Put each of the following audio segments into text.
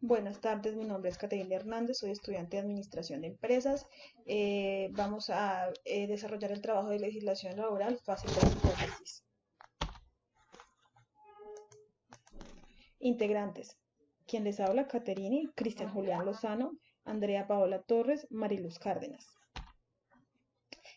Buenas tardes, mi nombre es Caterina Hernández, soy estudiante de Administración de Empresas. Vamos a desarrollar el trabajo de legislación laboral, fase 3, hipótesis. Integrantes. Quien les habla, Caterini, Cristian Julián Lozano, Andrea Paola Torres, Mariluz Cárdenas.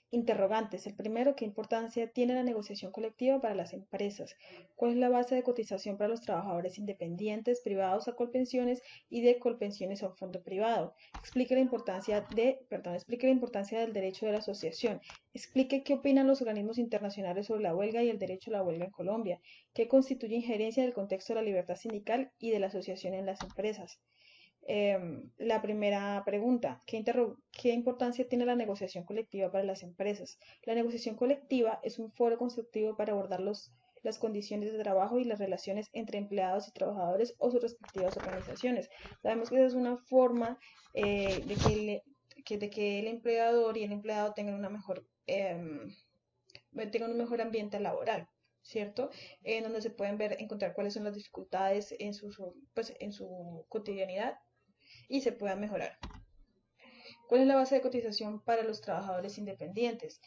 Interrogantes. El primero, ¿qué importancia tiene la negociación colectiva para las empresas? ¿Cuál es la base de cotización para los trabajadores independientes, privados a Colpensiones y de Colpensiones a un fondo privado? Explique la importancia del derecho de la asociación. Explique qué opinan los organismos internacionales sobre la huelga y el derecho a la huelga en Colombia. ¿Qué constituye injerencia del contexto de la libertad sindical y de la asociación en las empresas? La primera pregunta, ¿qué importancia tiene la negociación colectiva para las empresas? La negociación colectiva es un foro constructivo para abordar las condiciones de trabajo y las relaciones entre empleados y trabajadores o sus respectivas organizaciones. Sabemos que esa es una forma de que el empleador y el empleado tengan un mejor ambiente laboral. ¿Cierto? En donde se pueden encontrar cuáles son las dificultades en su cotidianidad y se pueda mejorar. ¿Cuál es la base de cotización para los trabajadores independientes?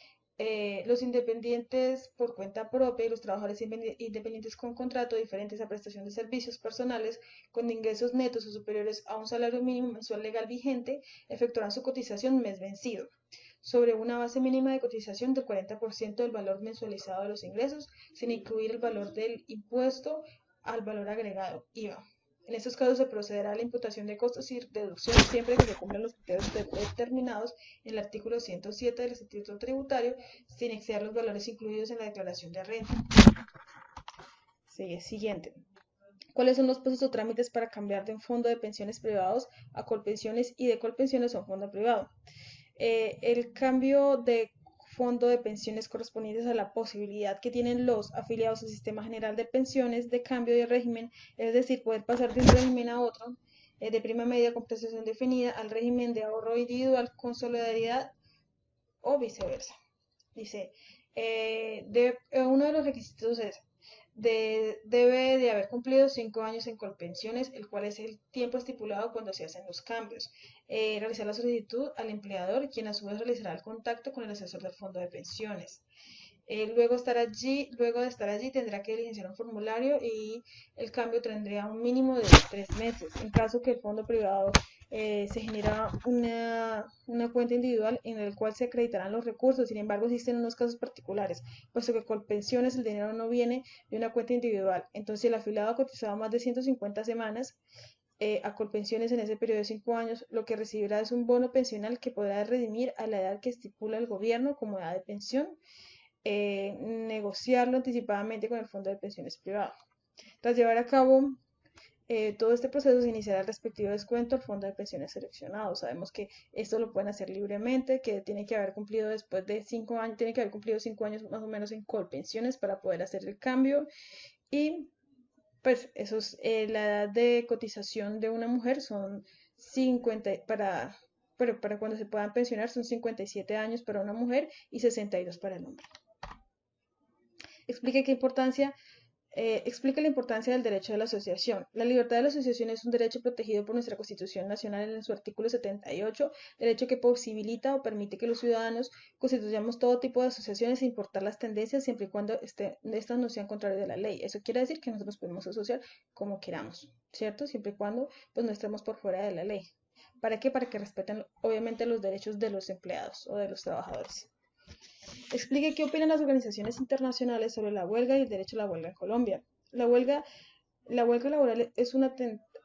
Los independientes por cuenta propia y los trabajadores independientes con contrato diferentes a prestación de servicios personales con ingresos netos o superiores a un salario mínimo mensual legal vigente efectuarán su cotización mes vencido sobre una base mínima de cotización del 40% del valor mensualizado de los ingresos, sin incluir el valor del impuesto al valor agregado, IVA. En estos casos se procederá a la imputación de costos y deducciones siempre que se cumplan los criterios determinados en el artículo 107 del Estatuto Tributario, sin exceder los valores incluidos en la declaración de renta. Siguiente. ¿Cuáles son los pasos o trámites para cambiar de un fondo de pensiones privados a Colpensiones y de Colpensiones a un fondo privado? El cambio de fondo de pensiones correspondientes a la posibilidad que tienen los afiliados al Sistema General de Pensiones de cambio de régimen, es decir, poder pasar de un régimen a otro, de prima media con prestación definida al régimen de ahorro individual con solidaridad o viceversa. Dice, uno de los requisitos es debe de haber cumplido 5 años en Colpensiones, el cual es el tiempo estipulado cuando se hacen los cambios. Realizar la solicitud al empleador, quien a su vez realizará el contacto con el asesor del fondo de pensiones. Luego de estar allí tendrá que diligenciar un formulario y el cambio tendría un mínimo de 3 meses. En caso que el fondo privado se genera una cuenta individual en la cual se acreditarán los recursos. Sin embargo, existen unos casos particulares, puesto que con pensiones el dinero no viene de una cuenta individual. Entonces, el afiliado ha cotizado más de 150 semanas a Colpensiones en ese periodo de 5 años, lo que recibirá es un bono pensional que podrá redimir a la edad que estipula el gobierno como edad de pensión, negociarlo anticipadamente con el fondo de pensiones privado. Tras llevar a cabo todo este proceso se iniciará el respectivo descuento al fondo de pensiones seleccionado. Sabemos que esto lo pueden hacer libremente, que tiene que haber cumplido después de 5 años, tiene que haber cumplido 5 años más o menos en Colpensiones para poder hacer el cambio. Y pues eso es, la edad de cotización de una mujer son 50 para cuando se puedan pensionar son 57 años para una mujer y 62 para el hombre. Explica la importancia del derecho de la asociación. La libertad de la asociación es un derecho protegido por nuestra Constitución Nacional en su artículo 78, derecho que posibilita o permite que los ciudadanos constituyamos todo tipo de asociaciones sin importar las tendencias, siempre y cuando estas no sean contrarias a la ley. Eso quiere decir que nosotros podemos asociar como queramos, ¿cierto? Siempre y cuando pues, no estemos por fuera de la ley. ¿Para qué? Para que respeten obviamente los derechos de los empleados o de los trabajadores. Explique qué opinan las organizaciones internacionales sobre la huelga y el derecho a la huelga en Colombia. La huelga, la huelga laboral es un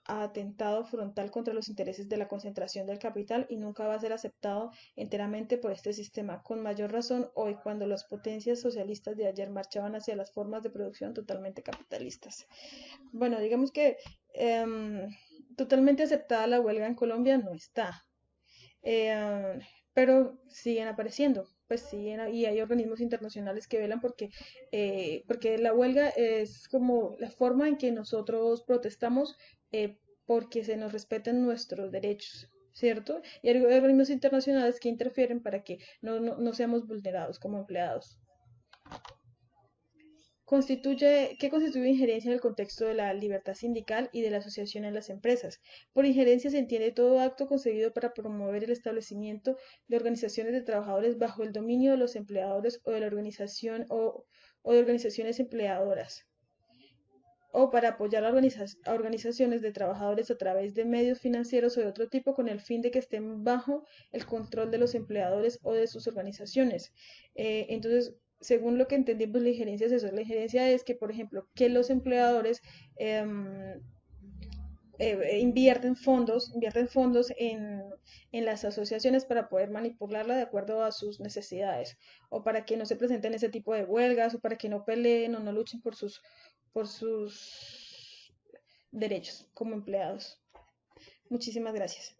atentado frontal contra los intereses de la concentración del capital y nunca va a ser aceptado enteramente por este sistema. Con mayor razón hoy, cuando las potencias socialistas de ayer marchaban hacia las formas de producción totalmente capitalistas. Bueno, digamos que totalmente aceptada la huelga en Colombia no está. Eh, pero siguen apareciendo, pues siguen y hay organismos internacionales que velan porque la huelga es como la forma en que nosotros protestamos porque se nos respeten nuestros derechos, ¿cierto? Y hay organismos internacionales que interfieren para que no seamos vulnerados como empleados. ¿Qué constituye injerencia en el contexto de la libertad sindical y de la asociación en las empresas? Por injerencia se entiende todo acto concebido para promover el establecimiento de organizaciones de trabajadores bajo el dominio de los empleadores o de la organización o de organizaciones empleadoras o para apoyar a organizaciones de trabajadores a través de medios financieros o de otro tipo con el fin de que estén bajo el control de los empleadores o de sus organizaciones. Entonces, según lo que entendimos, la injerencia es eso. La injerencia es que, por ejemplo, que los empleadores invierten fondos en las asociaciones para poder manipularla de acuerdo a sus necesidades, o para que no se presenten ese tipo de huelgas, o para que no peleen o no luchen por sus derechos como empleados. Muchísimas gracias.